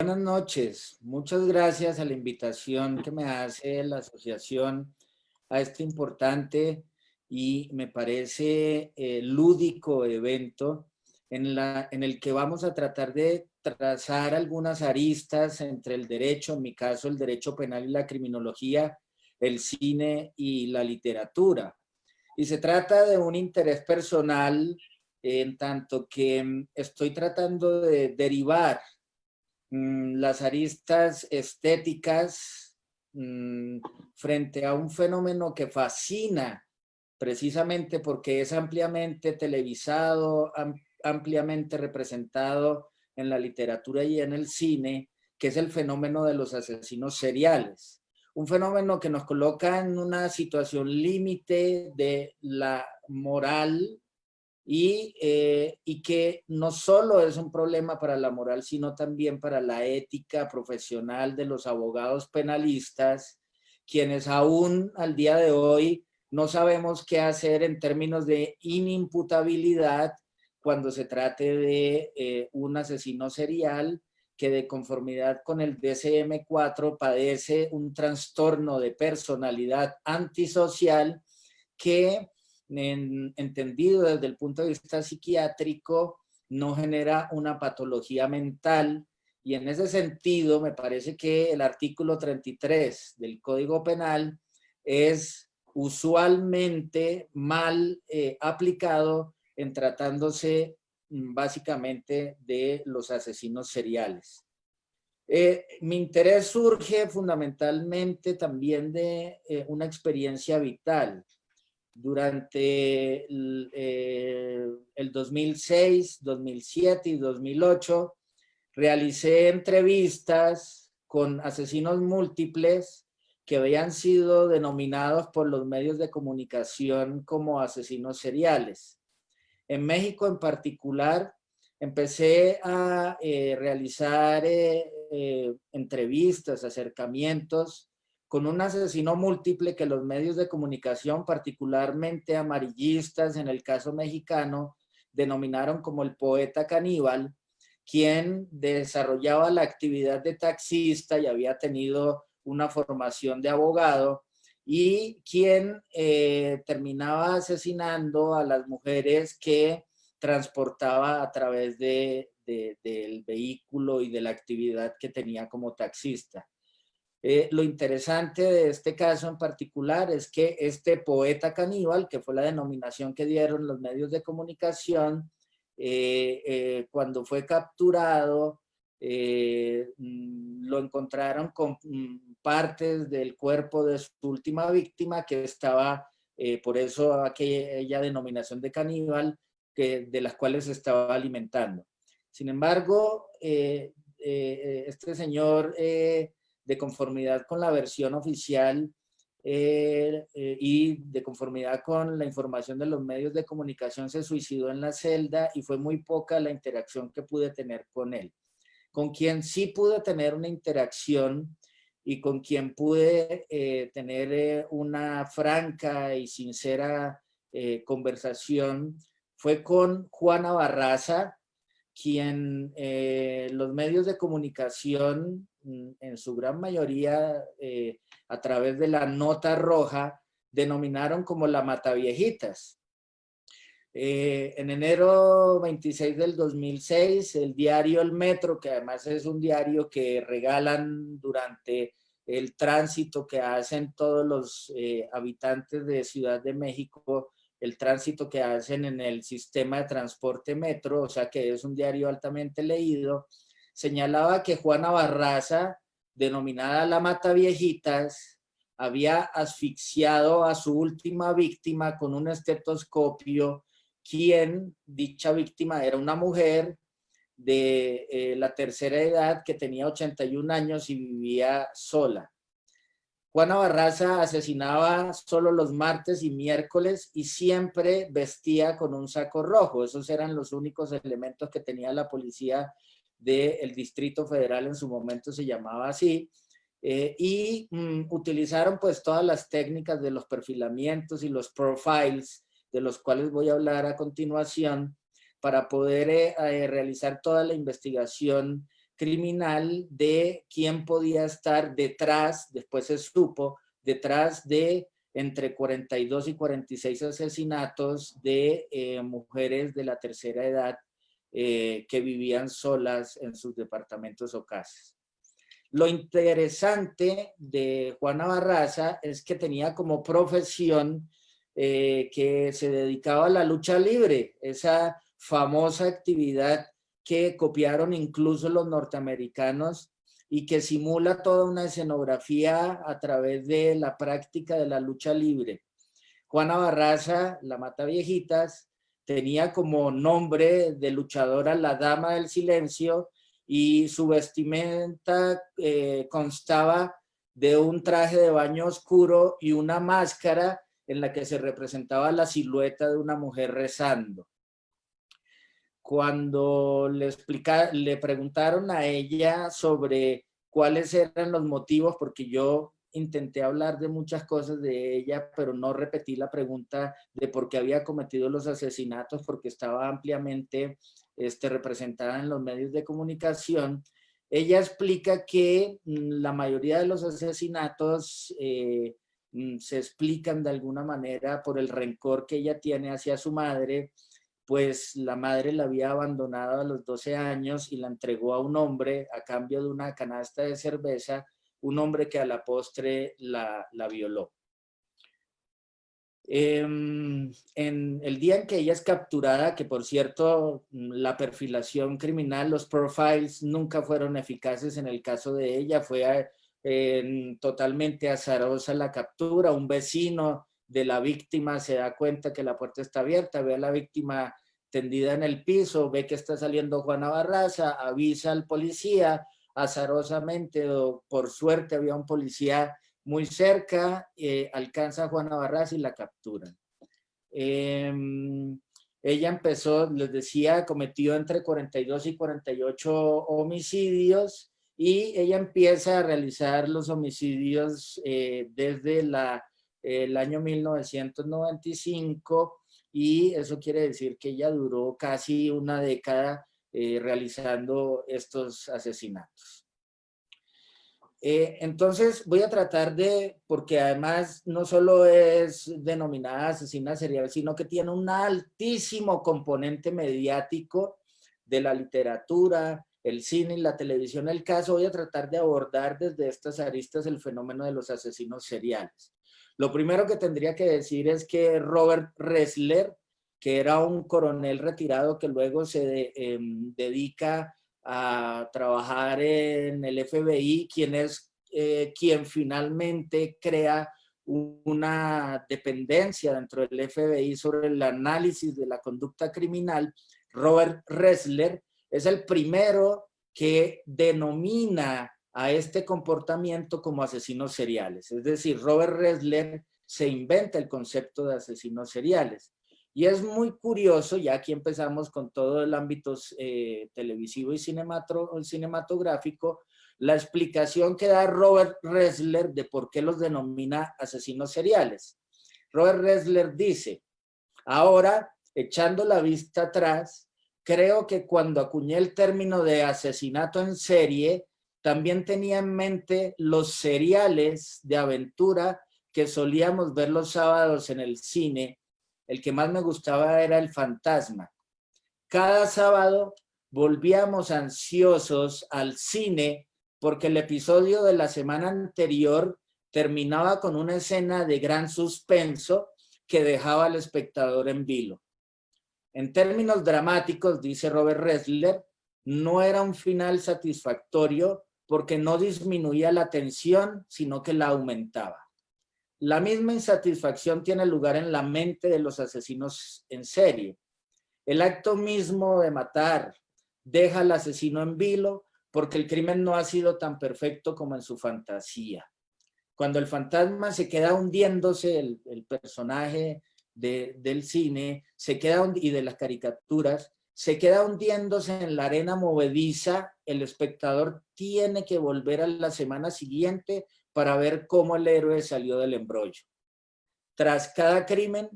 Buenas noches, muchas gracias a la invitación que me hace la asociación a este importante y me parece lúdico evento en el que vamos a tratar de trazar algunas aristas entre el derecho, en mi caso el derecho penal y la criminología, el cine y la literatura. Y se trata de un interés personal en tanto que estoy tratando de derivar las aristas estéticas frente a un fenómeno que fascina precisamente porque es ampliamente televisado, ampliamente representado en la literatura y en el cine, que es el fenómeno de los asesinos seriales. Un fenómeno que nos coloca en una situación límite de la moral y que no solo es un problema para la moral, sino también para la ética profesional de los abogados penalistas, quienes aún al día de hoy no sabemos qué hacer en términos de inimputabilidad cuando se trate de un asesino serial que de conformidad con el DSM-4 padece un trastorno de personalidad antisocial que entendido desde el punto de vista psiquiátrico, no genera una patología mental. Y en ese sentido, me parece que el artículo 33 del Código Penal es usualmente mal aplicado en tratándose básicamente de los asesinos seriales. Mi interés surge fundamentalmente también de una experiencia vital durante el 2006, 2007 y 2008, realicé entrevistas con asesinos múltiples que habían sido denominados por los medios de comunicación como asesinos seriales. En México en particular, empecé a realizar entrevistas, acercamientos con un asesino múltiple que los medios de comunicación, particularmente amarillistas en el caso mexicano, denominaron como el poeta caníbal, quien desarrollaba la actividad de taxista y había tenido una formación de abogado, y quien terminaba asesinando a las mujeres que transportaba a través del vehículo y de la actividad que tenía como taxista. Lo interesante de este caso en particular es que este poeta caníbal, que fue la denominación que dieron los medios de comunicación, cuando fue capturado, lo encontraron con partes del cuerpo de su última víctima que estaba, por eso aquella denominación de caníbal, de las cuales se estaba alimentando. Sin embargo, este señor, de conformidad con la versión oficial y de conformidad con la información de los medios de comunicación, se suicidó en la celda y fue muy poca la interacción que pude tener con él. Con quien sí pude tener una interacción y con quien pude tener una franca y sincera conversación fue con Juana Barraza, quien los medios de comunicación, en su gran mayoría a través de la nota roja, denominaron como la Mataviejitas. En enero 26 del 2006, el diario El Metro, que además es un diario que regalan durante el tránsito que hacen todos los habitantes de Ciudad de México, el tránsito que hacen en el sistema de transporte metro, o sea que es un diario altamente leído, señalaba que Juana Barraza, denominada la Mataviejitas, había asfixiado a su última víctima con un estetoscopio, quien, dicha víctima, era una mujer de la tercera edad que tenía 81 años y vivía sola. Juana Barraza asesinaba solo los martes y miércoles y siempre vestía con un saco rojo. Esos eran los únicos elementos que tenía la policía del Distrito Federal, en su momento se llamaba así. Utilizaron pues todas las técnicas de los perfilamientos y los profiles, de los cuales voy a hablar a continuación, para poder realizar toda la investigación criminal de quién podía estar detrás, después se supo, detrás de entre 42 y 46 asesinatos de mujeres de la tercera edad que vivían solas en sus departamentos o casas. Lo interesante de Juana Barraza es que tenía como profesión que se dedicaba a la lucha libre, esa famosa actividad que copiaron incluso los norteamericanos y que simula toda una escenografía a través de la práctica de la lucha libre. Juana Barraza, la Mataviejitas, tenía como nombre de luchadora la Dama del Silencio y su vestimenta constaba de un traje de baño oscuro y una máscara en la que se representaba la silueta de una mujer rezando. Cuando le preguntaron a ella sobre cuáles eran los motivos, porque yo intenté hablar de muchas cosas de ella, pero no repetí la pregunta de por qué había cometido los asesinatos, porque estaba ampliamente representada en los medios de comunicación. Ella explica que la mayoría de los asesinatos se explican de alguna manera por el rencor que ella tiene hacia su madre, pues la madre la había abandonado a los 12 años y la entregó a un hombre a cambio de una canasta de cerveza, un hombre que a la postre la violó. En el día en que ella es capturada, que por cierto, la perfilación criminal, los profiles nunca fueron eficaces en el caso de ella, fue totalmente azarosa la captura. Un vecino de la víctima se da cuenta que la puerta está abierta, ve a la víctima tendida en el piso, ve que está saliendo Juana Barraza, avisa al policía, azarosamente o por suerte había un policía muy cerca, alcanza a Juana Barraza y la capturan. Ella empezó, les decía, cometió entre 42 y 48 homicidios y ella empieza a realizar los homicidios desde el año 1995 y eso quiere decir que ella duró casi una década realizando estos asesinatos. Entonces voy a tratar de, porque además no solo es denominada asesina serial, sino que tiene un altísimo componente mediático de la literatura, el cine y la televisión. El caso voy a tratar de abordar desde estas aristas el fenómeno de los asesinos seriales. Lo primero que tendría que decir es que Robert Ressler, que era un coronel retirado que luego se dedica a trabajar en el FBI, quien finalmente crea una dependencia dentro del FBI sobre el análisis de la conducta criminal. Robert Ressler es el primero que denomina a este comportamiento como asesinos seriales. Es decir, Robert Ressler se inventa el concepto de asesinos seriales. Y es muy curioso, ya aquí empezamos con todo el ámbito televisivo y cinematográfico, la explicación que da Robert Ressler de por qué los denomina asesinos seriales. Robert Ressler dice, ahora, echando la vista atrás, creo que cuando acuñé el término de asesinato en serie, también tenía en mente los seriales de aventura que solíamos ver los sábados en el cine. El que más me gustaba era El Fantasma. Cada sábado volvíamos ansiosos al cine porque el episodio de la semana anterior terminaba con una escena de gran suspenso que dejaba al espectador en vilo. En términos dramáticos, dice Robert Ressler, no era un final satisfactorio porque no disminuía la tensión, sino que la aumentaba. La misma insatisfacción tiene lugar en la mente de los asesinos en serie. El acto mismo de matar deja al asesino en vilo porque el crimen no ha sido tan perfecto como en su fantasía. Cuando el fantasma se queda hundiéndose, el personaje del cine se queda, y de las caricaturas, se queda hundiéndose en la arena movediza, el espectador tiene que volver a la semana siguiente para ver cómo el héroe salió del embrollo. Tras cada crimen,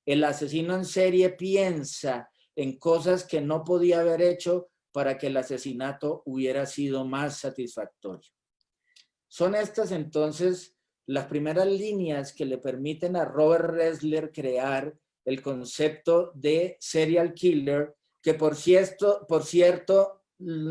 el asesino en serie piensa en cosas que no podía haber hecho para que el asesinato hubiera sido más satisfactorio. Son estas entonces las primeras líneas que le permiten a Robert Ressler crear el concepto de serial killer, que por cierto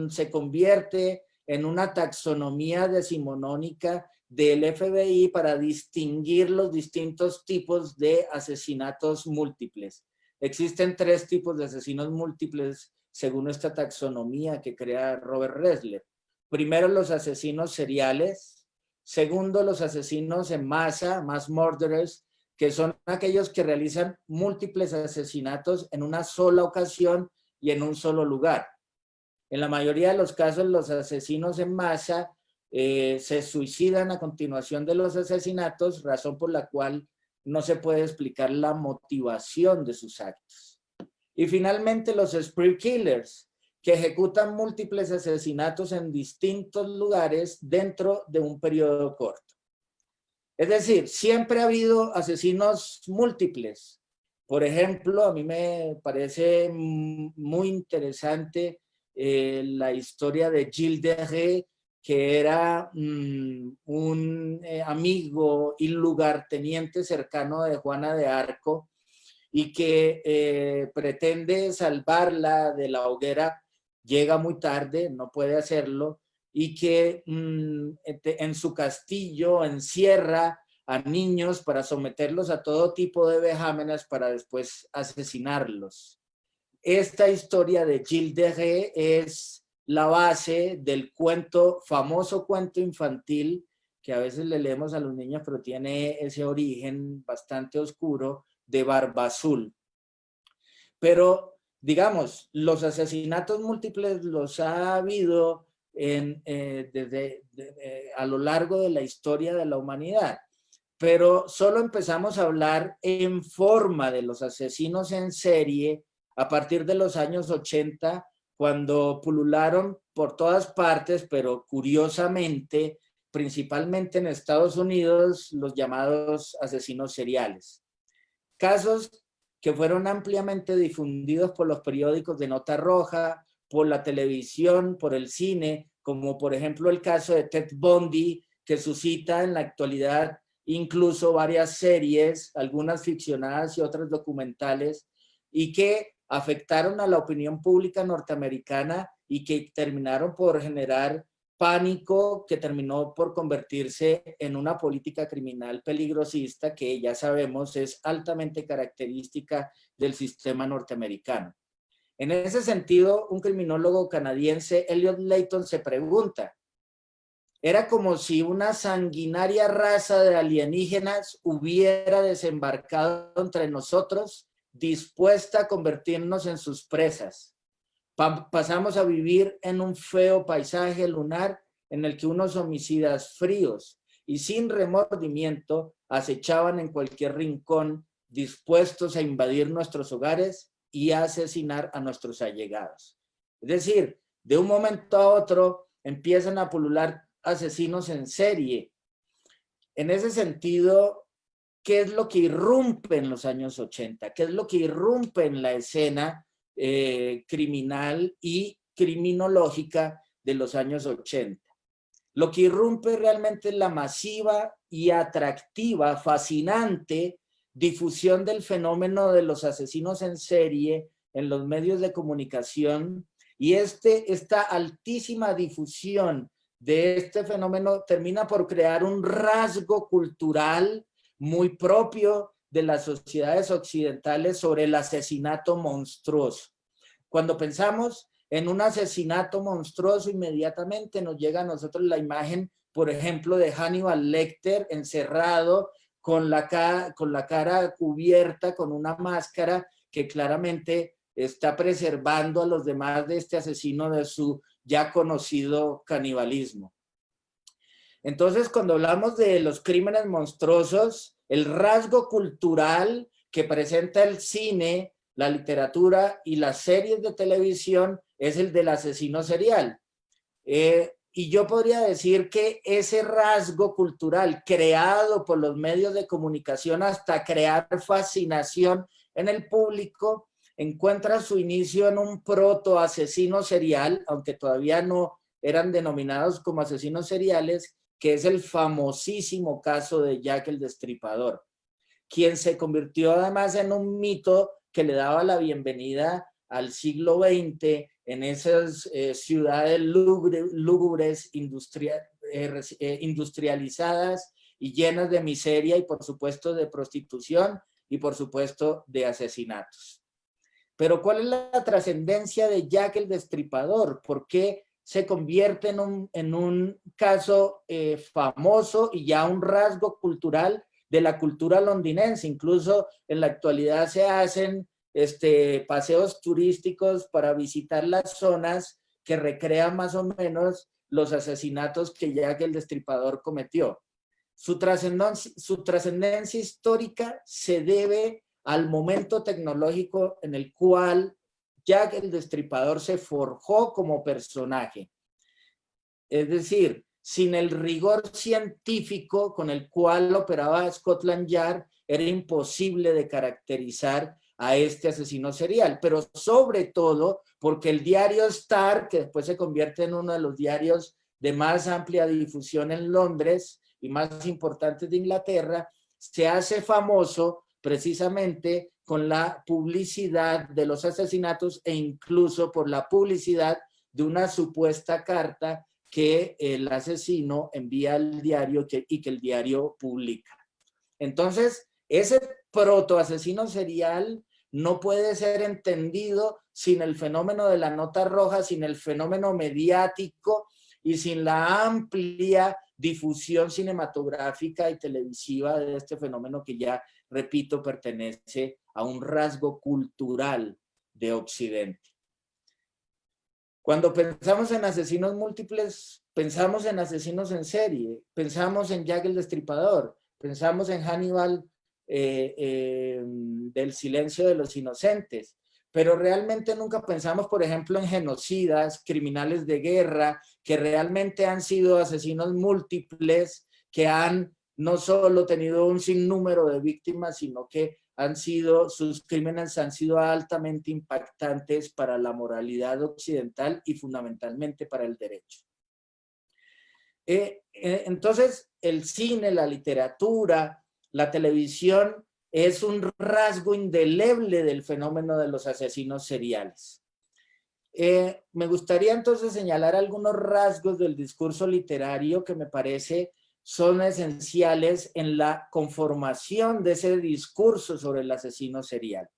se convierte en una taxonomía decimonónica del FBI para distinguir los distintos tipos de asesinatos múltiples. Existen 3 tipos de asesinos múltiples según esta taxonomía que crea Robert Ressler. Primero, los asesinos seriales. Segundo, los asesinos en masa, mass murderers, que son aquellos que realizan múltiples asesinatos en una sola ocasión y en un solo lugar. En la mayoría de los casos, los asesinos en masa se suicidan a continuación de los asesinatos, razón por la cual no se puede explicar la motivación de sus actos. Y finalmente, los spree killers, que ejecutan múltiples asesinatos en distintos lugares dentro de un periodo corto. Es decir, siempre ha habido asesinos múltiples. Por ejemplo, a mí me parece muy interesante la historia de Gilles de Rais, que era un amigo y lugarteniente cercano de Juana de Arco y que pretende salvarla de la hoguera, llega muy tarde, no puede hacerlo, y que en su castillo encierra a niños para someterlos a todo tipo de vejámenes para después asesinarlos. Esta historia de Gilles de Rais es la base del famoso cuento infantil que a veces le leemos a los niños, pero tiene ese origen bastante oscuro, de Barba Azul. Pero, digamos, los asesinatos múltiples los ha habido a lo largo de la historia de la humanidad. Pero solo empezamos a hablar en forma de los asesinos en serie a partir de los años 80, cuando pulularon por todas partes, pero curiosamente, principalmente en Estados Unidos, los llamados asesinos seriales. Casos que fueron ampliamente difundidos por los periódicos de nota roja, por la televisión, por el cine, como por ejemplo el caso de Ted Bundy, que suscita en la actualidad incluso varias series, algunas ficcionadas y otras documentales, y que afectaron a la opinión pública norteamericana y que terminaron por generar pánico, que terminó por convertirse en una política criminal peligrosista que ya sabemos es altamente característica del sistema norteamericano. En ese sentido, un criminólogo canadiense, Elliot Layton, se pregunta: era como si una sanguinaria raza de alienígenas hubiera desembarcado entre nosotros, dispuesta a convertirnos en sus presas. Pasamos a vivir en un feo paisaje lunar en el que unos homicidas fríos y sin remordimiento acechaban en cualquier rincón, dispuestos a invadir nuestros hogares y a asesinar a nuestros allegados. Es decir, de un momento a otro empiezan a pulular asesinos en serie. En ese sentido, ¿qué es lo que irrumpe en los años 80? ¿Qué es lo que irrumpe en la escena criminal y criminológica de los años 80? Lo que irrumpe realmente es la masiva y atractiva, fascinante difusión del fenómeno de los asesinos en serie en los medios de comunicación, y esta altísima difusión de este fenómeno termina por crear un rasgo cultural muy propio de las sociedades occidentales sobre el asesinato monstruoso. Cuando pensamos en un asesinato monstruoso, inmediatamente nos llega a nosotros la imagen, por ejemplo, de Hannibal Lecter encerrado con la cara cubierta con una máscara que claramente está preservando a los demás de este asesino de su ya conocido canibalismo. Entonces, cuando hablamos de los crímenes monstruosos, el rasgo cultural que presenta el cine, la literatura y las series de televisión es el del asesino serial. Y yo podría decir que ese rasgo cultural creado por los medios de comunicación hasta crear fascinación en el público encuentra su inicio en un proto asesino serial, aunque todavía no eran denominados como asesinos seriales, que es el famosísimo caso de Jack el Destripador, quien se convirtió además en un mito que le daba la bienvenida al siglo XX en esas ciudades lúgubres, industrializadas y llenas de miseria y por supuesto de prostitución y por supuesto de asesinatos. Pero ¿cuál es la trascendencia de Jack el Destripador? ¿Por qué se convierte en un caso famoso y ya un rasgo cultural de la cultura londinense? Incluso en la actualidad se hacen paseos turísticos para visitar las zonas que recrean más o menos los asesinatos que Jack el Destripador cometió. Su trascendencia histórica se debe al momento tecnológico en el cual Jack el Destripador se forjó como personaje. Es decir, sin el rigor científico con el cual operaba Scotland Yard, era imposible de caracterizar a este asesino serial, pero sobre todo porque el diario Star, que después se convierte en uno de los diarios de más amplia difusión en Londres y más importantes de Inglaterra, se hace famoso precisamente con la publicidad de los asesinatos e incluso por la publicidad de una supuesta carta que el asesino envía al diario y que el diario publica. Entonces, ese protoasesino serial no puede ser entendido sin el fenómeno de la nota roja, sin el fenómeno mediático y sin la amplia difusión cinematográfica y televisiva de este fenómeno que ya, repito, pertenece a un rasgo cultural de Occidente. Cuando pensamos en asesinos múltiples, pensamos en asesinos en serie, pensamos en Jack el Destripador, pensamos en Hannibal del Silencio de los Inocentes, pero realmente nunca pensamos, por ejemplo, en genocidas, criminales de guerra, que realmente han sido asesinos múltiples, que han no solo tenido un sinnúmero de víctimas, sino que sus crímenes han sido altamente impactantes para la moralidad occidental y fundamentalmente para el derecho. Entonces, el cine, la literatura, la televisión es un rasgo indeleble del fenómeno de los asesinos seriales. Me gustaría entonces señalar algunos rasgos del discurso literario que me parece son esenciales en la conformación de ese discurso sobre el asesino serial.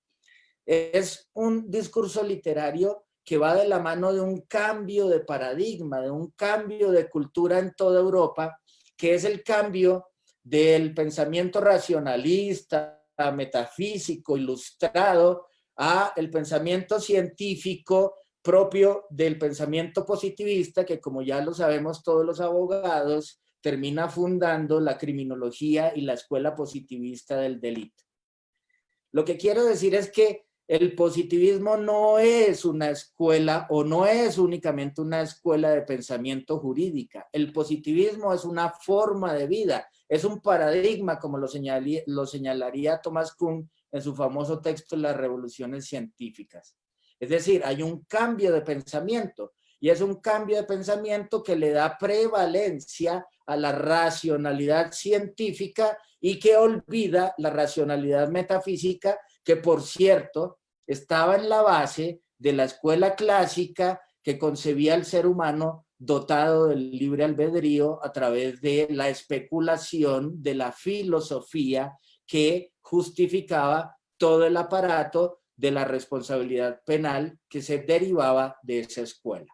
Es un discurso literario que va de la mano de un cambio de paradigma, de un cambio de cultura en toda Europa, que es el cambio del pensamiento racionalista, metafísico, ilustrado, a el pensamiento científico propio del pensamiento positivista, que como ya lo sabemos todos los abogados, termina fundando la criminología y la escuela positivista del delito. Lo que quiero decir es que el positivismo no es una escuela o no es únicamente una escuela de pensamiento jurídica. El positivismo es una forma de vida, es un paradigma, como lo señalaría Thomas Kuhn en su famoso texto Las revoluciones científicas. Es decir, hay un cambio de pensamiento y es un cambio de pensamiento que le da prevalencia a la racionalidad científica y que olvida la racionalidad metafísica, que por cierto estaba en la base de la escuela clásica que concebía al ser humano dotado del libre albedrío a través de la especulación de la filosofía que justificaba todo el aparato de la responsabilidad penal que se derivaba de esa escuela.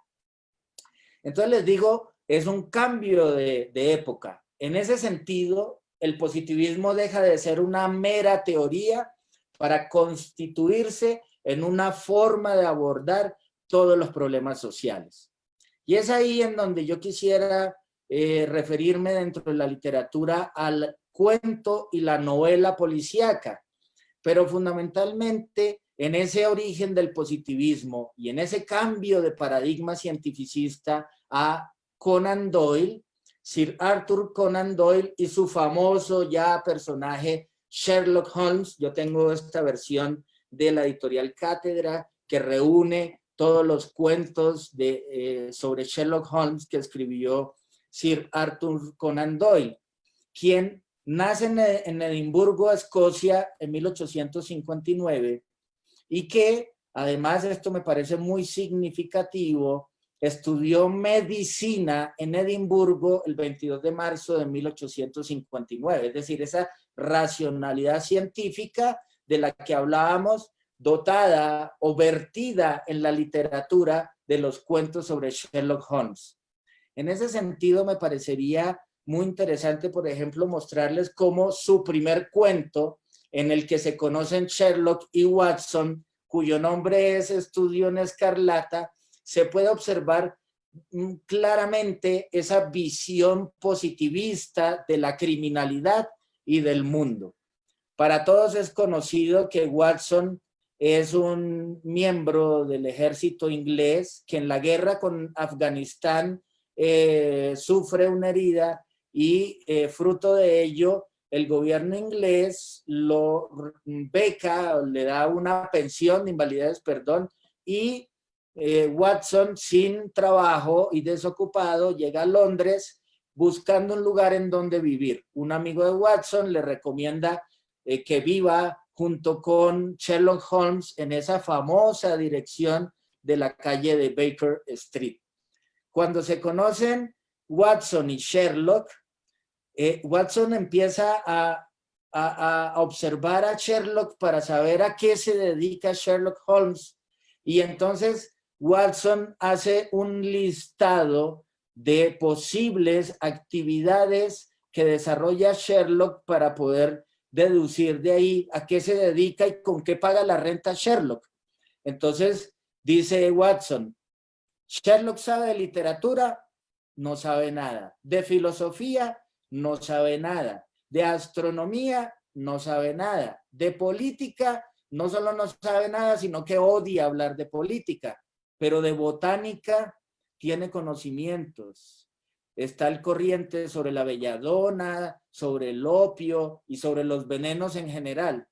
Entonces les digo, es un cambio de época. En ese sentido, el positivismo deja de ser una mera teoría para constituirse en una forma de abordar todos los problemas sociales. Y es ahí en donde yo quisiera referirme dentro de la literatura al cuento y la novela policíaca, pero fundamentalmente en ese origen del positivismo y en ese cambio de paradigma cientificista a Conan Doyle, Sir Arthur Conan Doyle y su famoso ya personaje Sherlock Holmes. Yo tengo esta versión de la editorial Cátedra, que reúne todos los cuentos sobre Sherlock Holmes que escribió Sir Arthur Conan Doyle, quien nace en Edimburgo, Escocia, en 1859, y que, además, esto me parece muy significativo, estudió medicina en Edimburgo el 22 de marzo de 1859, es decir, esa racionalidad científica de la que hablábamos, dotada o vertida en la literatura de los cuentos sobre Sherlock Holmes. En ese sentido, me parecería muy interesante, por ejemplo, mostrarles cómo su primer cuento, en el que se conocen Sherlock y Watson, cuyo nombre es Estudio en Escarlata, se puede observar claramente esa visión positivista de la criminalidad y del mundo. Para todos es conocido que Watson es un miembro del ejército inglés que en la guerra con Afganistán sufre una herida y fruto de ello el gobierno inglés lo beca, le da una pensión de invalidez, perdón, y Watson, sin trabajo y desocupado, llega a Londres buscando un lugar en donde vivir. Un amigo de Watson le recomienda que viva junto con Sherlock Holmes en esa famosa dirección de la calle de Baker Street. Cuando se conocen Watson y Sherlock, Watson empieza a observar a Sherlock para saber a qué se dedica Sherlock Holmes, y entonces Watson hace un listado de posibles actividades que desarrolla Sherlock para poder deducir de ahí a qué se dedica y con qué paga la renta Sherlock. Entonces dice Watson, Sherlock sabe de literatura, no sabe nada. De filosofía, no sabe nada. De astronomía, no sabe nada. De política, no solo no sabe nada, sino que odia hablar de política. Pero de botánica tiene conocimientos. Está al corriente sobre la belladona, sobre el opio y sobre los venenos en general.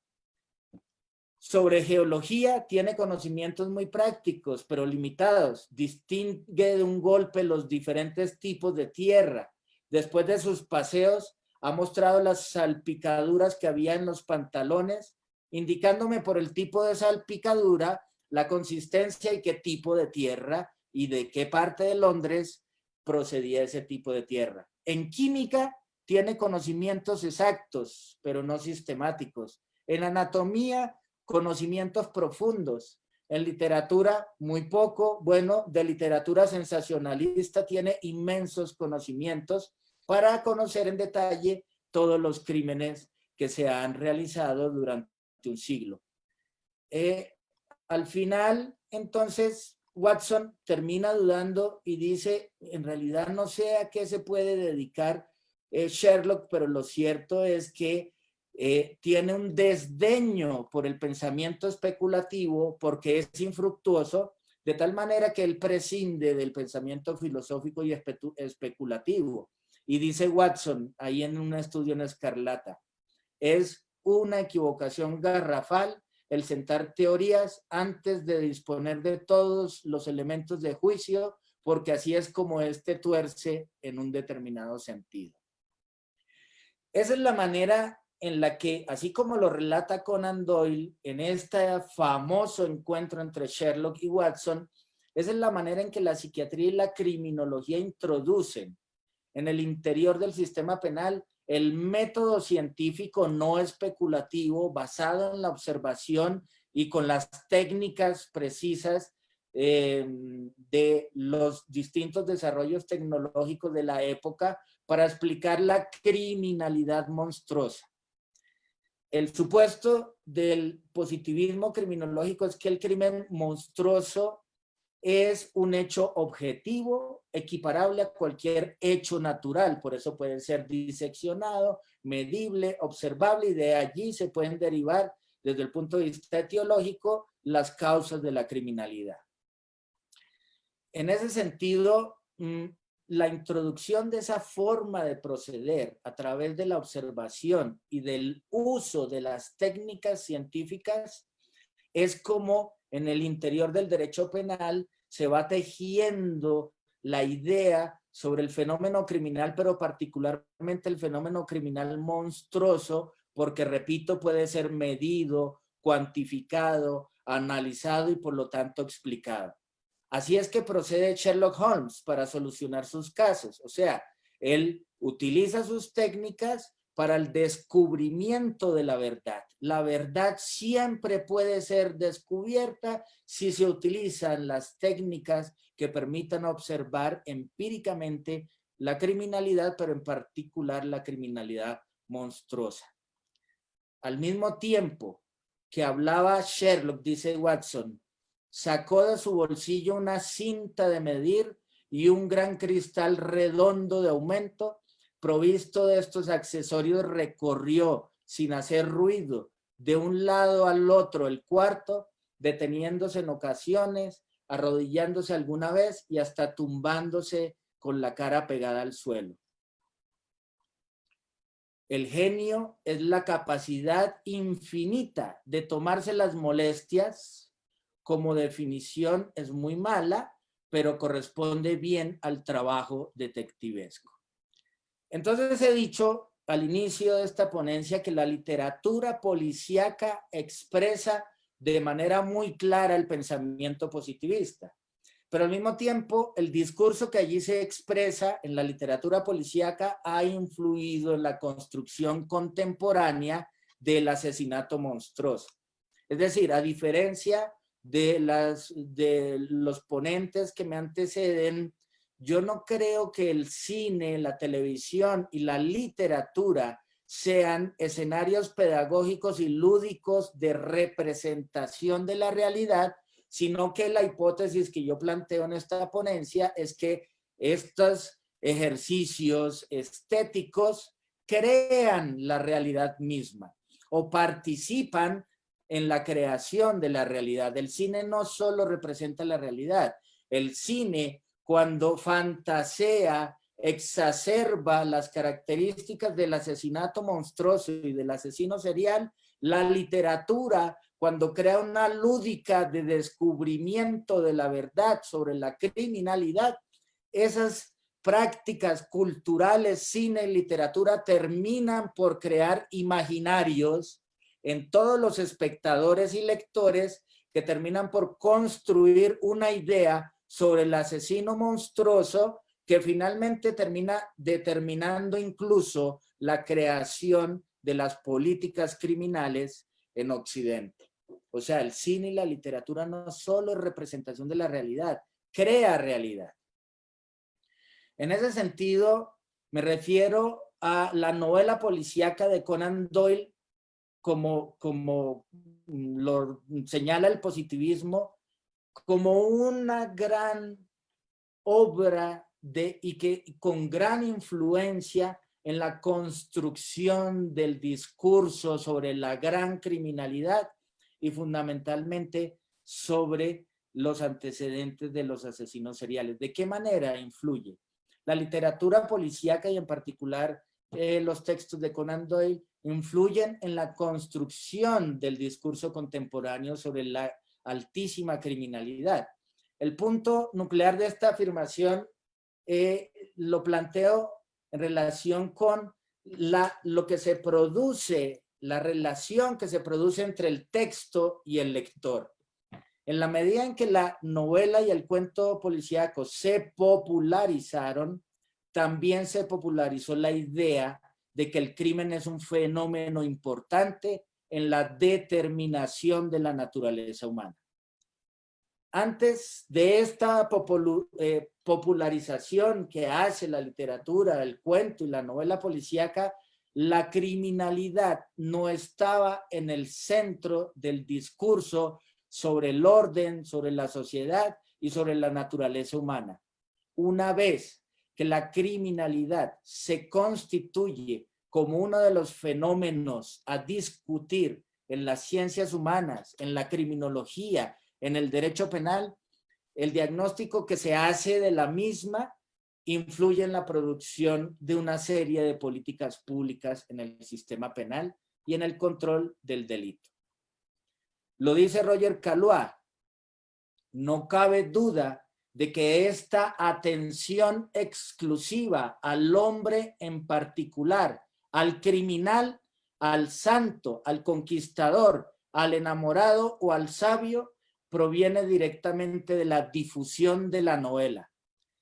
Sobre geología tiene conocimientos muy prácticos, pero limitados. Distingue de un golpe los diferentes tipos de tierra. Después de sus paseos, ha mostrado las salpicaduras que había en los pantalones, indicándome por el tipo de salpicadura, la consistencia y qué tipo de tierra y de qué parte de Londres procedía ese tipo de tierra. En química tiene conocimientos exactos, pero no sistemáticos. En anatomía, conocimientos profundos. En literatura, muy poco. Bueno, de literatura sensacionalista tiene inmensos conocimientos para conocer en detalle todos los crímenes que se han realizado durante un siglo. Al final, entonces, Watson termina dudando y dice, en realidad no sé a qué se puede dedicar Sherlock, pero lo cierto es que tiene un desdeño por el pensamiento especulativo porque es infructuoso, de tal manera que él prescinde del pensamiento filosófico y especulativo. Y dice Watson, ahí en un estudio en Escarlata, es una equivocación garrafal el sentar teorías antes de disponer de todos los elementos de juicio, porque así es como este tuerce en un determinado sentido. Esa es la manera en la que, así como lo relata Conan Doyle en este famoso encuentro entre Sherlock y Watson, esa es la manera en que la psiquiatría y la criminología introducen en el interior del sistema penal el método científico no especulativo basado en la observación y con las técnicas precisas de los distintos desarrollos tecnológicos de la época para explicar la criminalidad monstruosa. El supuesto del positivismo criminológico es que el crimen monstruoso es un hecho objetivo, equiparable a cualquier hecho natural, por eso puede ser diseccionado, medible, observable, y de allí se pueden derivar, desde el punto de vista etiológico, las causas de la criminalidad. En ese sentido, la introducción de esa forma de proceder a través de la observación y del uso de las técnicas científicas es como en el interior del derecho penal se va tejiendo la idea sobre el fenómeno criminal, pero particularmente el fenómeno criminal monstruoso, porque, repito, puede ser medido, cuantificado, analizado y por lo tanto explicado. Así es que procede Sherlock Holmes para solucionar sus casos. O sea, él utiliza sus técnicas para el descubrimiento de la verdad. La verdad siempre puede ser descubierta si se utilizan las técnicas que permitan observar empíricamente la criminalidad, pero en particular la criminalidad monstruosa. Al mismo tiempo que hablaba Sherlock, dice Watson, sacó de su bolsillo una cinta de medir y un gran cristal redondo de aumento. Provisto de estos accesorios, recorrió sin hacer ruido de un lado al otro el cuarto, deteniéndose en ocasiones, arrodillándose alguna vez y hasta tumbándose con la cara pegada al suelo. El genio es la capacidad infinita de tomarse las molestias. Como definición es muy mala, pero corresponde bien al trabajo detectivesco. Entonces he dicho al inicio de esta ponencia que la literatura policíaca expresa de manera muy clara el pensamiento positivista, pero al mismo tiempo el discurso que allí se expresa en la literatura policíaca ha influido en la construcción contemporánea del asesinato monstruoso. Es decir, a diferencia de los ponentes que me anteceden, yo no creo que el cine, la televisión y la literatura sean escenarios pedagógicos y lúdicos de representación de la realidad, sino que la hipótesis que yo planteo en esta ponencia es que estos ejercicios estéticos crean la realidad misma o participan en la creación de la realidad. El cine no solo representa la realidad, el cine, cuando fantasea, exacerba las características del asesinato monstruoso y del asesino serial. La literatura, cuando crea una lúdica de descubrimiento de la verdad sobre la criminalidad, esas prácticas culturales, cine y literatura terminan por crear imaginarios en todos los espectadores y lectores que terminan por construir una idea sobre el asesino monstruoso que finalmente termina determinando incluso la creación de las políticas criminales en Occidente. O sea, el cine y la literatura no solo es representación de la realidad, crea realidad. En ese sentido, me refiero a la novela policíaca de Conan Doyle, como lo señala el positivismo, como una gran obra con gran influencia en la construcción del discurso sobre la gran criminalidad y fundamentalmente sobre los antecedentes de los asesinos seriales. ¿De qué manera influye? La literatura policíaca y en particular los textos de Conan Doyle influyen en la construcción del discurso contemporáneo sobre la altísima criminalidad. El punto nuclear de esta afirmación lo planteo en relación con lo que se produce, la relación que se produce entre el texto y el lector. En la medida en que la novela y el cuento policíaco se popularizaron, también se popularizó la idea de que el crimen es un fenómeno importante en la determinación de la naturaleza humana. Antes de esta popularización que hace la literatura, el cuento y la novela policíaca, la criminalidad no estaba en el centro del discurso sobre el orden, sobre la sociedad y sobre la naturaleza humana. Una vez que la criminalidad se constituye como uno de los fenómenos a discutir en las ciencias humanas, en la criminología, en el derecho penal, el diagnóstico que se hace de la misma influye en la producción de una serie de políticas públicas en el sistema penal y en el control del delito. Lo dice Roger Caillois. No cabe duda de que esta atención exclusiva al hombre en particular, al criminal, al santo, al conquistador, al enamorado o al sabio, proviene directamente de la difusión de la novela.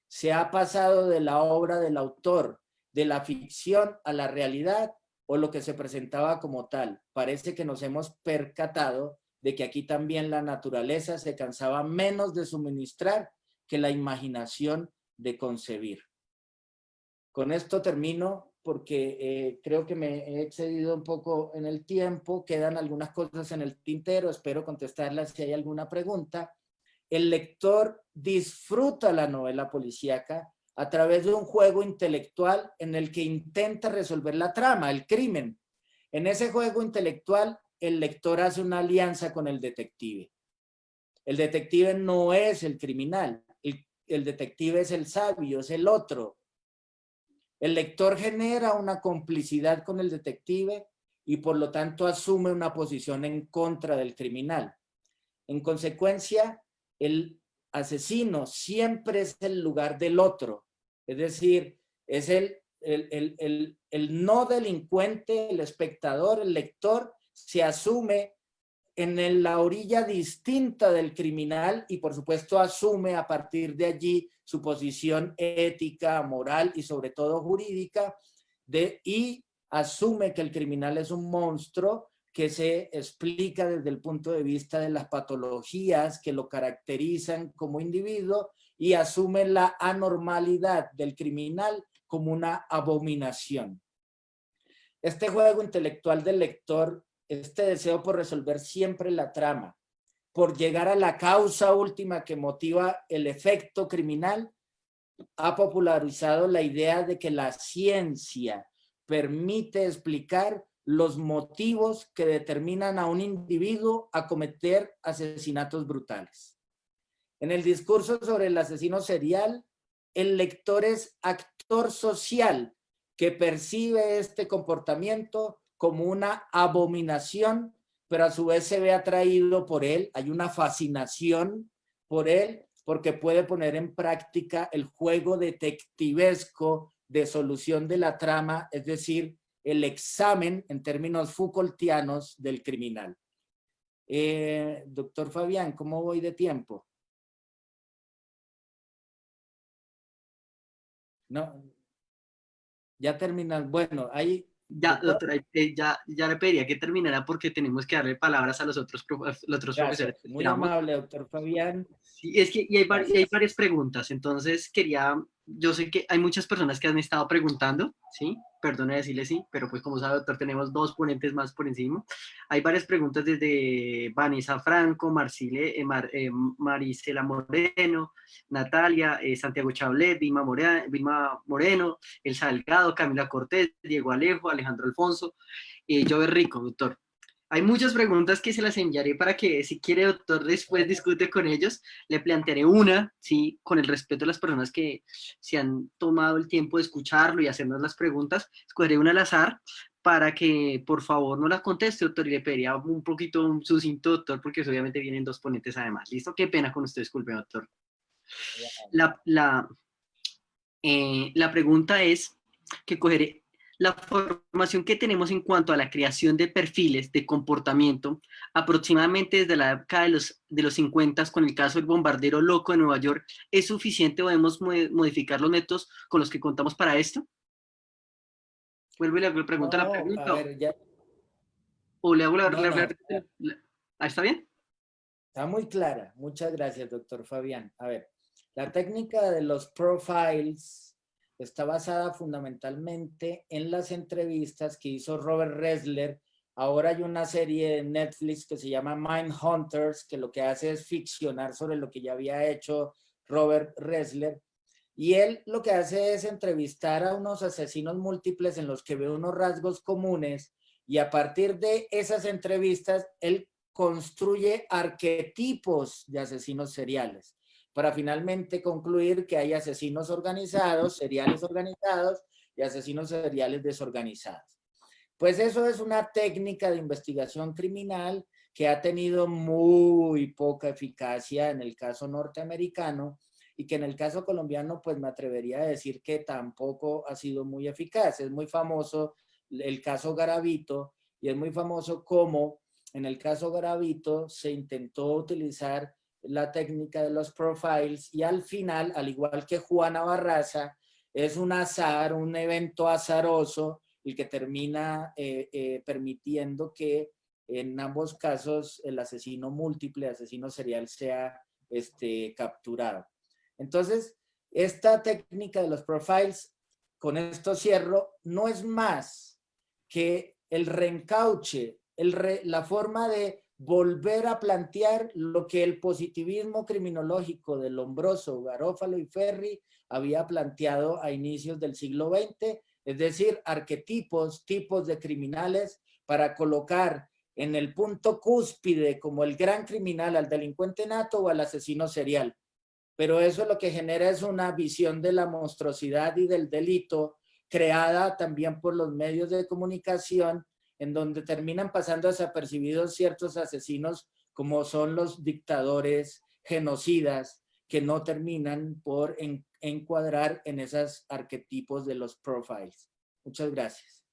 Se ha pasado de la obra del autor, de la ficción a la realidad o lo que se presentaba como tal. Parece que nos hemos percatado de que aquí también la naturaleza se cansaba menos de suministrar que la imaginación de concebir. Con esto termino porque creo que me he excedido un poco en el tiempo, quedan algunas cosas en el tintero, espero contestarlas si hay alguna pregunta. El lector disfruta la novela policíaca a través de un juego intelectual en el que intenta resolver la trama, el crimen. En ese juego intelectual, el lector hace una alianza con el detective. El detective no es el criminal, el detective es el sabio, es el otro. El lector genera una complicidad con el detective y por lo tanto asume una posición en contra del criminal. En consecuencia, el asesino siempre es el lugar del otro, es decir, es el no delincuente, el espectador, el lector, se asume en la orilla distinta del criminal y por supuesto asume a partir de allí su posición ética, moral y sobre todo jurídica y asume que el criminal es un monstruo que se explica desde el punto de vista de las patologías que lo caracterizan como individuo y asume la anormalidad del criminal como una abominación. Este juego intelectual del lector, este deseo por resolver siempre la trama, por llegar a la causa última que motiva el efecto criminal, ha popularizado la idea de que la ciencia permite explicar los motivos que determinan a un individuo a cometer asesinatos brutales. En el discurso sobre el asesino serial, el lector es actor social que percibe este comportamiento como una abominación, pero a su vez se ve atraído por él, hay una fascinación por él, porque puede poner en práctica el juego detectivesco de solución de la trama, es decir, el examen en términos Foucaultianos del criminal. Doctor Fabián, ¿cómo voy de tiempo? No, ya terminan. Bueno, ahí... Ya, doctora, ya le pediría que terminara porque tenemos que darle palabras a los otros profesores Gracias, que muy esperamos. amable, doctor Fabián. Sí, es que y hay Gracias. varias preguntas, entonces yo sé que hay muchas personas que han estado preguntando, ¿sí? Perdone decirle sí, pero pues como sabe, doctor, tenemos dos ponentes más por encima. Hay varias preguntas desde Vanessa Franco, Marisela Moreno, Natalia, Santiago Chablet, Vilma Moreno, El Salgado, Camila Cortés, Diego Alejo, Alejandro Alfonso, Jover Rico, doctor. Hay muchas preguntas que se las enviaré para que, si quiere, doctor, después discute con ellos. Le plantearé una, sí, con el respeto a las personas que se han tomado el tiempo de escucharlo y hacernos las preguntas. Escogeré una al azar para que, por favor, no la conteste, doctor, y le pediría un poquito un sucinto, doctor, porque obviamente vienen dos ponentes además. ¿Listo? Qué pena con usted, disculpe, doctor. La, la, la pregunta es que cogeré la formación que tenemos en cuanto a la creación de perfiles de comportamiento, aproximadamente desde la época de los 50 con el caso del bombardero loco de Nueva York, ¿es suficiente o debemos modificar los métodos con los que contamos para esto? Vuelvo y le pregunto la No, a pregunta ver, ya. o le hago No, ¿está bien? está muy clara. Muchas gracias, doctor Fabián. A ver, la técnica de los profiles está basada fundamentalmente en las entrevistas que hizo Robert Ressler. Ahora hay una serie de Netflix que se llama Mindhunters, que lo que hace es ficcionar sobre lo que ya había hecho Robert Ressler. Y él lo que hace es entrevistar a unos asesinos múltiples en los que ve unos rasgos comunes y a partir de esas entrevistas, él construye arquetipos de asesinos seriales para finalmente concluir que hay asesinos organizados, seriales organizados y asesinos seriales desorganizados. Pues eso es una técnica de investigación criminal que ha tenido muy poca eficacia en el caso norteamericano y que en el caso colombiano pues me atrevería a decir que tampoco ha sido muy eficaz. Es muy famoso el caso Garavito y es muy famoso cómo en el caso Garavito se intentó utilizar la técnica de los profiles y al final, al igual que Juana Barraza, es un azar, un evento azaroso el que termina permitiendo que en ambos casos el asesino múltiple, asesino serial, sea capturado. Entonces, esta técnica de los profiles, con esto cierro, no es más que el reencauche, la forma de volver a plantear lo que el positivismo criminológico de Lombroso, Garófalo y Ferri había planteado a inicios del siglo XX, es decir, arquetipos, tipos de criminales para colocar en el punto cúspide como el gran criminal al delincuente nato o al asesino serial. Pero eso lo que genera es una visión de la monstruosidad y del delito creada también por los medios de comunicación, en donde terminan pasando desapercibidos ciertos asesinos como son los dictadores genocidas, que no terminan por encuadrar en esos arquetipos de los profiles. Muchas gracias.